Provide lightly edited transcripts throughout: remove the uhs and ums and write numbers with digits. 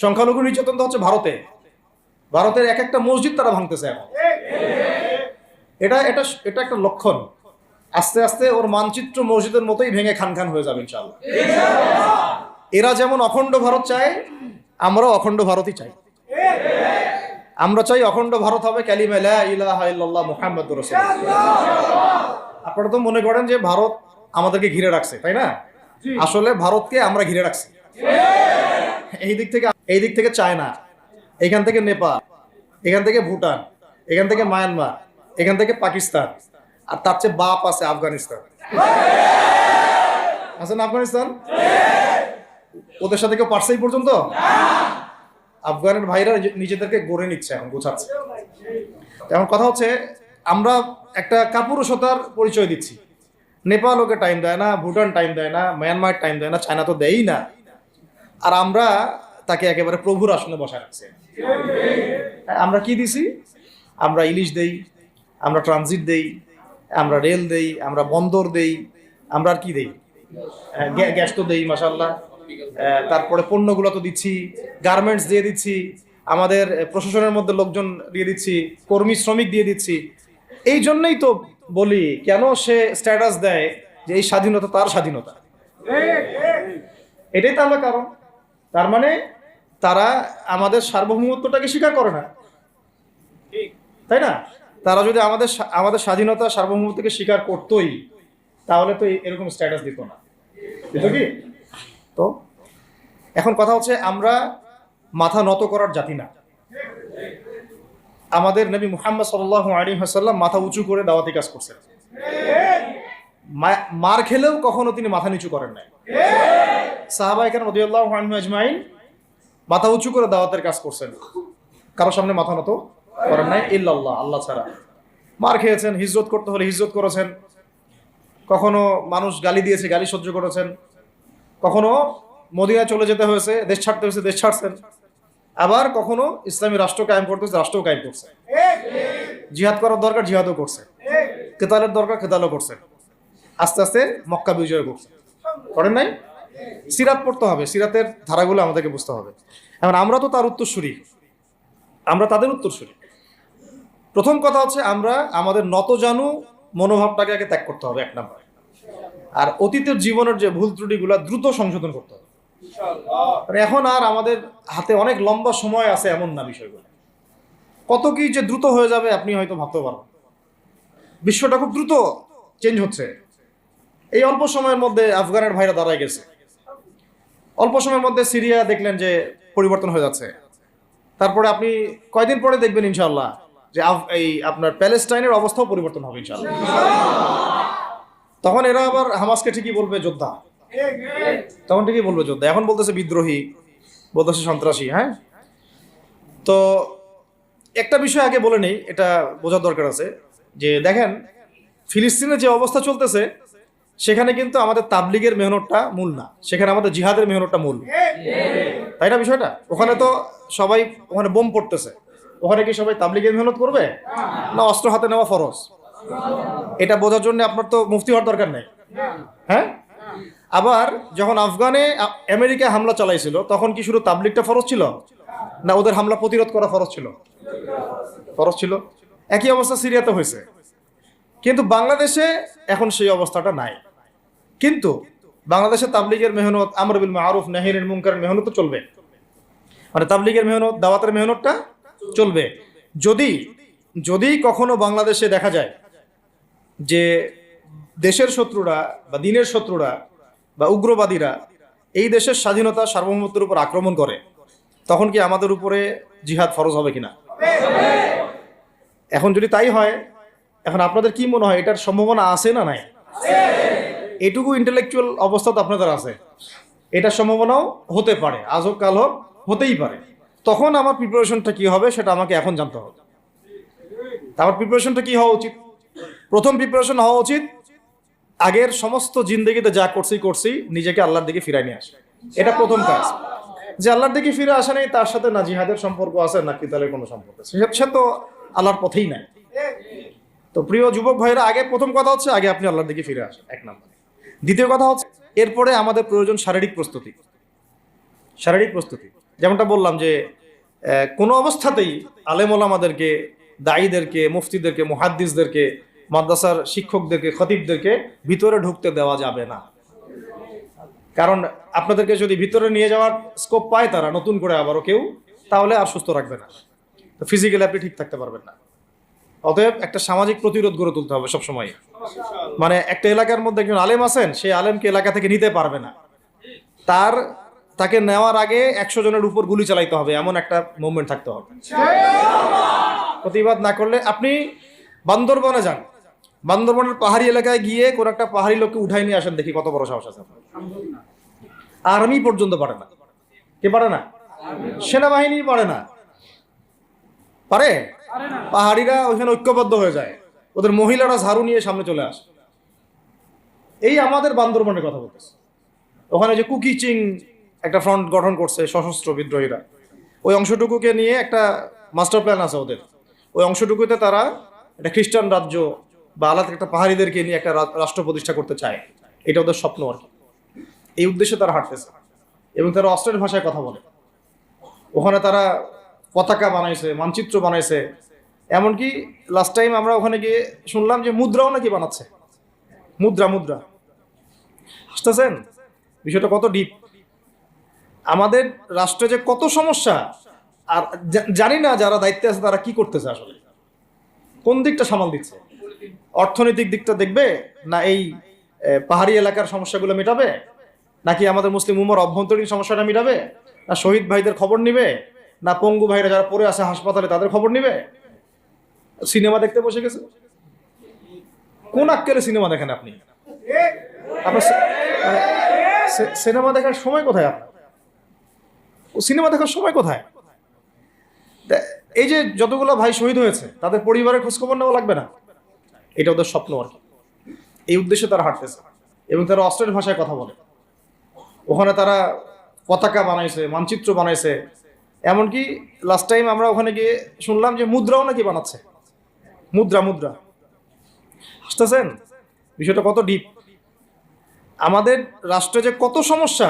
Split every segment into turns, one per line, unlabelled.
সংখ্যালঘু নির্যাতন তো হচ্ছে ভারতে। ভারতের এক একটা মসজিদ তারা ভাঙতেছে এখন। এটা এটা এটা একটা লক্ষণ। আস্তে আস্তে ওর মানচিত্র মসজিদের মতোই ভেঙে খান খান হয়ে যাবে ইনশাআল্লাহ। এরা যেমন অখণ্ড ভারত চায়, আমরাও অখণ্ড ভারতই চাই। আমরা চাই অখণ্ড ভারত হবে কালিমা লা ইলাহা ইল্লাল্লাহ মুহাম্মাদুর রাসূলুল্লাহ। আপনারা তো মনে করেন যে ভারত আমাদেরকে ঘিরে রাখছে, তাই না? আসলে ভারতকে আমরা ঘিরে রাখছি। এই দিক থেকে চায়না, এখান থেকে নেপাল, এখান থেকে ভুটান, এখান থেকে মায়ানমার, এখান থেকে পাকিস্তান, আর তার চেয়ে বাপ আছে আফগানিস্তান। আছে না আফগানিস্তান? ওদের সাথে কেউ পারছে এই পর্যন্ত? আফগানের ভাইরা নিজেদেরকে গড়ে নিচ্ছে, এখন গোছাচ্ছে। এখন কথা হচ্ছে, আমরা একটা কাপুরুষতার পরিচয় দিচ্ছি। নেপাল ওকে টাইম দেয় না, ভুটান টাইম দেয় না, মায়ানমার টাইম দেয় না, চায়না তো দেয়ই না। আর আমরা তাকে একেবারে প্রভুর আসনে বসায় রাখছি। আমরা কি দিছি? আমরা ইলিশ দেই, আমরা ট্রানজিট দেই, আমরা রেল দেই, আমরা বন্দর দেই, আমরা আর কি দেই? গ্যাস তো দেই মাশাআল্লাহ। তারপরে পণ্যগুলো তো দিচ্ছি, গার্মেন্টস দিয়ে দিচ্ছি, আমাদের প্রশাসনের মধ্যে লোকজন দিয়ে দিচ্ছি, কর্মী শ্রমিক দিয়ে দিচ্ছি। এই জন্যই তো বলি, কেন সে স্ট্যাটাস দেয় যে এই স্বাধীনতা তার স্বাধীনতা। এটাই তো আমরা কারণ। তার মানে তারা আমাদের সার্বভৌমত্বটাকে স্বীকার করে না, তাই না? তারা যদি আমাদের স্বাধীনতা সার্বভৌমত্বকে স্বীকার করতোই, তাহলে তো এরকম স্ট্যাটাস দিত না, দিত কি? তো এখন কথা হচ্ছে, আমরা মাথা নত করার জাতি না। আমাদের নবী মুহাম্মদ সাল্লাল্লাহু আলাইহি ওয়াসাল্লাম মাথা উঁচু করে দাওয়াতি কাজ করছেন। মার খেলেও কখনো তিনি মাথা নিচু করেন নাই। সাহাবায়ে কেরাম রাদিয়াল্লাহু আনহুম আজমাইন মাথা উঁচু করে দাওয়াতের কাজ করছেন, কারোর সামনে মাথা নত করেন নাই ইল্লাল্লাহ, আল্লাহ ছাড়া। মার খেয়েছেন, হিজরত করতে হলে হিজরত করেছেন, কখনো মানুষ গালি দিয়েছে, গালি সহ্য করেছেন, কখনো মদিনায় চলে যেতে হয়েছে, দেশ ছাড়তে হয়েছে, দেশ ছাড়ছেন। আবার কখনো ইসলামী রাষ্ট্র কায়েম করতে হয়েছে, রাষ্ট্রও কায়েম করছে। জিহাদ করার দরকার, জিহাদও করছে। কেতালের দরকার, কেতালও করছে। আস্তে আস্তে মক্কা বিজয় করছে, করেন নাই? সিরাত পড়তে হবে, সিরাতের ধারাগুলো আমাদেরকে বুঝতে হবে। এখন আমরা তো তার উত্তরসূরি, আমরা তাদের উত্তরসূরি। প্রথম কথা হচ্ছে, আমরা আমাদের নতজানু মনোভাবটাকে আগে ত্যাগ করতে হবে, এক নাম্বার। আর অতীতের জীবনের যে ভুল ত্রুটিগুলো দ্রুত সংশোধন করতে হবে। এখন আর আমাদের হাতে অনেক লম্বা সময় আছে এমন না বিষয়গুলো। কত কি যে দ্রুত হয়ে যাবে আপনি হয়তো ভাবতে পারেন। বিশ্বটা খুব দ্রুত চেঞ্জ হচ্ছে। এই অল্প সময়ের মধ্যে আফগানের ভাইরা দাঁড়ায় গেছে, অল্প সময়ের মধ্যে সিরিয়া দেখলেন যে পরিবর্তন হয়ে যাচ্ছে। তারপরে আপনি কয়দিন পরে দেখবেন ইনশাআল্লাহ যে এই আপনার প্যালেস্টাইনের অবস্থাও পরিবর্তন হবে ইনশাআল্লাহ। তখন এরা আবার হামাসকে ঠিকই বলবে যোদ্ধা, তখন ঠিকই বলবে যোদ্ধা। এখন বলতেছে বিদ্রোহী, বলতেছে সন্ত্রাসী। হ্যাঁ, তো একটা বিষয় আগে বলে নেই, এটা বোঝার দরকার আছে যে দেখেন, ফিলিস্তিনে যে অবস্থা চলতেছে সেখানে কিন্তু আমাদের তাবলিগের মেহনতটা মূল না, সেখানে আমাদের জিহাদের মেহনতটা মূল, তাই না? বিষয়টা ওখানে তো সবাই, ওখানে বোম পড়তেছে, ওখানে কি সবাই তাবলিগের মেহনত করবে? না, অস্ত্র হাতে নেওয়া ফরজ। এটা বোঝার জন্য আপনার তো মুফতি হওয়ার দরকার নেই। হ্যাঁ, আবার যখন আফগানে আমেরিকা হামলা চালাইছিল, তখন কি শুধু তাবলিগটা ফরজ ছিল? না, ওদের হামলা প্রতিরোধ করা ফরজ ছিল? ফরজ ছিল। একই অবস্থা সিরিয়াতে হয়েছে, কিন্তু বাংলাদেশে এখন সেই অবস্থাটা নাই। কিন্তু বাংলাদেশে তাবলিগের মেহনত, আমর বিল মারুফ নাহির আনিল মুনকারের মেহনত চলবে, মানে তাবলিগের মেহনত, দাওয়াতের মেহনতটা চলবে। যদি কখনো বাংলাদেশে দেখা যায় যে দেশের শত্রুরা বা দিনের শত্রুরা বা উগ্রবাদীরা এই দেশের স্বাধীনতা সার্বভৌমত্বের উপর আক্রমণ করে, তখন কি আমাদের উপরে জিহাদ ফরজ হবে কিনা? এখন যদি তাই হয়, এখন আপনাদের কি মনে হয় এটার সম্ভাবনা আছে না নাই? এটুকু ইন্টেলেকচুয়াল অবস্থা তো আপনাদের আছে, এটার সম্ভাবনাও হতে পারে, আজ হোক কাল হোক, হতেই পারে। তখন আমার প্রিপারেশনটা কি হবে সেটা আমাকে এখন জানতে হবে। আমার প্রিপারেশনটা কি হওয়া উচিত? প্রথম প্রিপারেশন হওয়া উচিত, আগের সমস্ত জিন্দেগিতে যা করছি নিজেকে আল্লাহর দিকে ফিরাই নিয়ে আসে। এটা প্রথম কাজ। যে আল্লাহর দিকে ফিরে আসা নেই, তার সাথে না জিহাদের সম্পর্ক আছে না কিতালের কোনো সম্পর্ক আছে, সে তো আল্লাহর পথেই নাই। তো প্রিয় যুবক ভাইরা, আগে প্রথম কথা হচ্ছে আগে আপনি আল্লাহর দিকে ফিরে আসেন, এক নম্বর। দ্বিতীয় কথা হচ্ছে, এরপরে আমাদের প্রয়োজন শারীরিক প্রস্তুতি। শারীরিক প্রস্তুতি যেমনটা বললাম যে কোনো অবস্থাতেই আলেম ওলামাদেরকে, দায়ীদেরকে, মুফতিদেরকে, মুহাদ্দিসদেরকে, মাদ্রাসার শিক্ষকদেরকে, খতিবদেরকে ভিতরে ঢুকতে দেওয়া যাবে না। কারণ আপনাদেরকে যদি ভিতরে নিয়ে যাওয়ার স্কোপ পায় তারা নতুন করে আবারও কেউ, তাহলে আর সুস্থ রাখবে না, ফিজিক্যালি আপনি ঠিক থাকতে পারবেন না। অতএব একটা সামাজিক প্রতিরোধ গড়ে তুলতে হবে সবসময়। মানে একটা এলাকার মধ্যে একজন আলেম আছেন, সেই আলেমকে এলাকা থেকে নিতে পারবে না, তাকে নেওয়ার আগে 100 জনের উপর গুলি চালাইতে হবে, এমন একটা মুভমেন্ট থাকতে হবে। প্রতিবাদ না করলে আপনি বান্দরবনে যান, বান্দরবনের পাহাড়ি এলাকায় গিয়ে কোন একটা পাহাড়ি লোককে উঠাই নিয়ে আসেন, দেখি কত বড় সাহস আছে। আর্মি পর্যন্ত পারে না। কে পারে না? সেনাবাহিনী পারে না। পারে? পাহাড়িরা ওইখানে ঐক্যবদ্ধ হয়ে যায়, ওদের মহিলারা ঝাড়ু নিয়ে সামনে চলে আসে। এই আমাদের বান্দরবনের কথা বলতেছে। ওখানে যে কুকিচিং একটা ফ্রন্ট গঠন করছে সশস্ত্র বিদ্রোহীরা, ওই অংশটুকুকে নিয়ে একটা মাস্টার প্ল্যান আছে ওদের। ওই অংশটুকুতে তারা একটা খ্রিস্টান রাজ্য বা আলাদা একটা পাহাড়িদেরকে নিয়ে একটা রাষ্ট্র প্রতিষ্ঠা করতে চায়। এটা ওদের স্বপ্ন আর কি। এই উদ্দেশ্যে তারা হাঁটতেছে এবং তারা অস্ট্রেলিয়ার ভাষায় কথা বলে। ওখানে তারা পতাকা বানাইছে, মানচিত্র বানাইছে, এমনকি লাস্ট টাইম আমরা ওখানে গিয়ে শুনলাম যে মুদ্রাও নাকি বানাচ্ছে। মুদ্রা বুঝতেছেন বিষয়টা কত ডিপ। আমাদের রাষ্ট্রে যে কত সমস্যা, আর জানি না যারা দায়িত্বে আছে তারা কি করতেছে, আসলে কোন দিকটা সামাল দিচ্ছে। অর্থনৈতিক দিকটা দেখবে না এই পাহাড়ি এলাকার সমস্যাগুলো মেটাবে, নাকি আমাদের মুসলিম উম্মার অভ্যন্তরীণ সমস্যাটা মেটাবে, না শহীদ ভাইদের খবর নিবে, না পঙ্গু ভাইরা যারা পড়ে আছে হাসপাতালে তাদের খবর নিবে? সিনেমা দেখতে বসে গেছে। কোন আক্কেলে সিনেমা দেখেন আপনি? আপনার সিনেমা দেখার সময় কোথায়? আপনার সিনেমা দেখার সময় কোথায়? এই যে যতগুলো ভাই শহীদ হয়েছে তাদের পরিবারের খোঁজখবর নেওয়া লাগবে না? এটা ওদের স্বপ্ন আর কি। এই উদ্দেশ্যে তারা হাঁটতেছে এবং তারা অস্ট্রেলিয়ার ভাষায় কথা বলে। ওখানে তারা পতাকা বানাইছে, মানচিত্র বানাইছে, এমনকি লাস্ট টাইম আমরা ওখানে গিয়ে শুনলাম যে মুদ্রাও নাকি বানাচ্ছে। মুদ্রা বুঝতেছেন বিষয়টা কত ডিপ। আমাদের রাষ্ট্রে যে কত সমস্যা,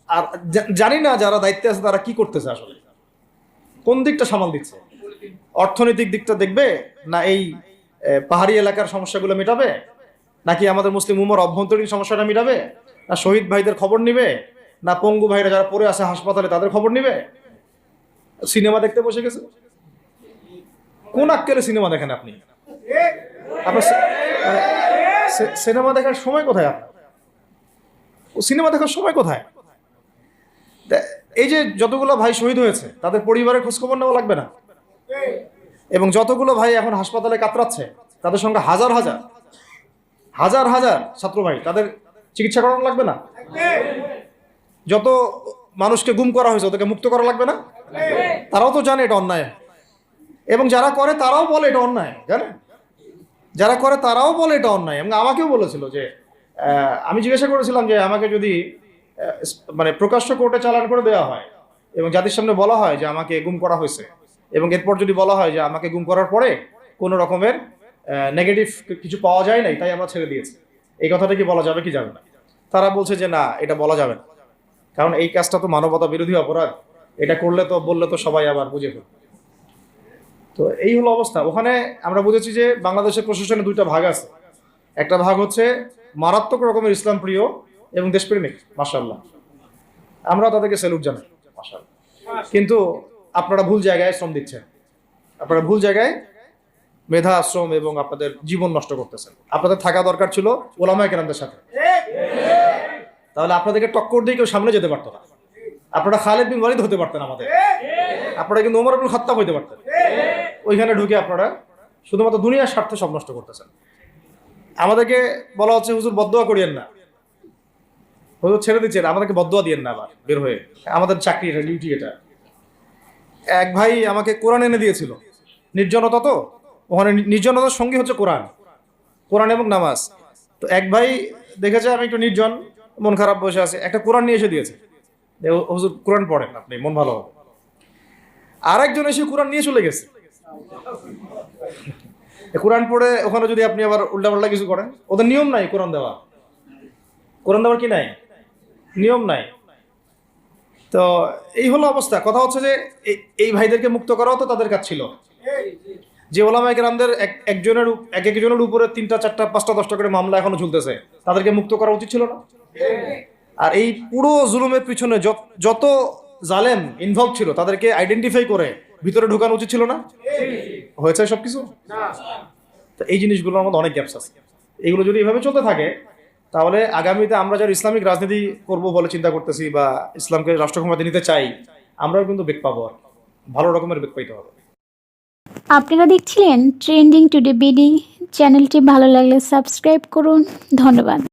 আর জানি না যারা দায়িত্বে আছে তারা কি করতেছে, আসলে কোন দিকটা সামাল দিচ্ছে। অর্থনৈতিক দিকটা দেখবে না এই পাহাড়ি এলাকার সমস্যাগুলো মেটাবে, নাকি আমাদের মুসলিম উম্মার অভ্যন্তরীণ সমস্যাটা মেটাবে, না শহীদ ভাইদের খবর নিবে, না পঙ্গু ভাইরা যারা পড়ে আছে হাসপাতালে তাদের খবর নিবে? সিনেমা দেখতে বসে গেছে। কোন আক্কেলে সিনেমা দেখেন আপনি? আপনার সিনেমা দেখার সময় কোথায়? আপনার সিনেমা দেখার সময় কোথায়? এই যে যতগুলো ভাই শহীদ হয়েছে তাদের পরিবারের খোঁজখবর নেওয়া লাগবে না? এবং যতগুলো ভাই এখন হাসপাতালে কাতরাচ্ছে তাদের সঙ্গে হাজার হাজার ছাত্র ভাই, তাদের চিকিৎসা করানো লাগবে না? যত মানুষকে গুম করা হয়েছে ওদেরকে মুক্ত করা লাগবে না? তারাও তো জানে এটা অন্যায়, এবং যারা করে তারাও বলে এটা অন্যায়। জানেন, যারা করে তারাও বলে এটা অন্যায়। এবং আমাকেও বলেছিল যে আমি জিজ্ঞাসা করেছিলাম যে আমাকে যদি মানে প্রকাশ্য কোর্টে চালান করে দেওয়া হয় এবং জাতির সামনে বলা হয় যে আমাকে গুম করা হয়েছে, এবং এরপর যদি বলা হয় যে আমাকে গুম করার পরে কোনো রকমের নেগেটিভ কিছু পাওয়া যায় নাই তাই আমরা ছেড়ে দিয়েছি, এই কথাটা কি বলা যাবে কি যাবে না? তারা বলছে যে না, এটা বলা যাবে না, কারণ এই কাজটা তো মানবতা বিরোধী অপরাধ, এটা বললে তো সবাই আবার বুঝে ফেলবে। তো এই হলো অবস্থা। ওখানে আমরা বুঝেছি যে বাংলাদেশের প্রশাসনে দুইটা ভাগ আছে। একটা ভাগ হচ্ছে মারাত্মক রকমের ইসলাম প্রিয় এবং দেশপ্রেমিক, মাশাআল্লাহ, আমরা তাদেরকে স্যালুট জানাই, মাশাআল্লাহ। কিন্তু আপনারা ভুল জায়গায় শ্রম দিচ্ছেন, আপনারা ভুল জায়গায় মেধা, শ্রম এবং আপনাদের জীবন নষ্ট করতেছেন। আপনাদের থাকা দরকার ছিল ওলামায়ে কেরামদের সাথে, তাহলে আপনাদেরকে টক্কর দিয়ে কেউ সামনে যেতে পারতো না। আপনারা খালিদ বিন ওয়ালিদ হতে পারতেন আমাদের, আপনারা কিন্তু ওমর ইবনে খাত্তাব হতে পারতেন। ওইখানে ঢুকে আপনারা শুধুমাত্র দুনিয়ার স্বার্থে সব নষ্ট করতেছেন। আমাদেরকে বলা হচ্ছে হুজুর বদদোয়া করিয়েন না, হুজুর ছেড়ে দিচ্ছেন, আমাদেরকে বদদোয়া দিয়েন না আবার বের হয়ে। আমাদের চাকরি এটা, ডিউটি এটা। এক ভাই আমাকে কোরআন এনে দিয়েছিল, নির্জনতা, তো ওখানে নির্জনতার সঙ্গী হচ্ছে কোরআন এবং নামাজ। তো এক ভাই দেখেছে আমি একটু নির্জন, মন খারাপ বসে আছে, একটা কোরআন নিয়ে এসে দিয়েছে, হুজুর কোরআন পড়েন আপনি, মন ভালো হবে। আর একজন এসে কোরআন নিয়ে চলে গেছে। কোরআন পড়ে ওখানে যদি আপনি আবার উল্টাপাল্টা কিছু করেন, ওদের নিয়ম নাই কোরআন দেওয়ার কি নাই, নিয়ম নাই। তো এই হলো অবস্থা। কথা হচ্ছে যে এই ভাইদেরকে মুক্ত করাও তো তাদের কাজ ছিল। যে ওলামায়ে কেরামদের একজনের উপরে 3টা 4টা 5টা 10টা করে মামলা এখনো ঝুলতেছে, তাদেরকে মুক্ত করা উচিত ছিল না? আর এই পুরো জুলুমের পিছনে যত জালেম ইনভলভ ছিল তাদেরকে আইডেন্টিফাই করে ভিতরে ঢুকানো উচিত ছিল না? হয়েছে সবকিছু? তো এই জিনিসগুলোর মধ্যে অনেক গ্যাপস আছে। এগুলো যদি এভাবে চলতে থাকে তাহলে আগামীতে আমরা যারা ইসলামিক রাজনীতি করব বলে চিন্তা করতেছি বা ইসলামকে রাষ্ট্র ক্ষমতায় নিতে চাই, আমরাও কিন্তু বেগ পাবো, আর ভালো রকমের বেগ পাইতে হবে।
আপনারা দেখছিলেন ট্রেন্ডিং টুডে বিডি। চ্যানেলটি ভালো লাগলে সাবস্ক্রাইব করুন। ধন্যবাদ।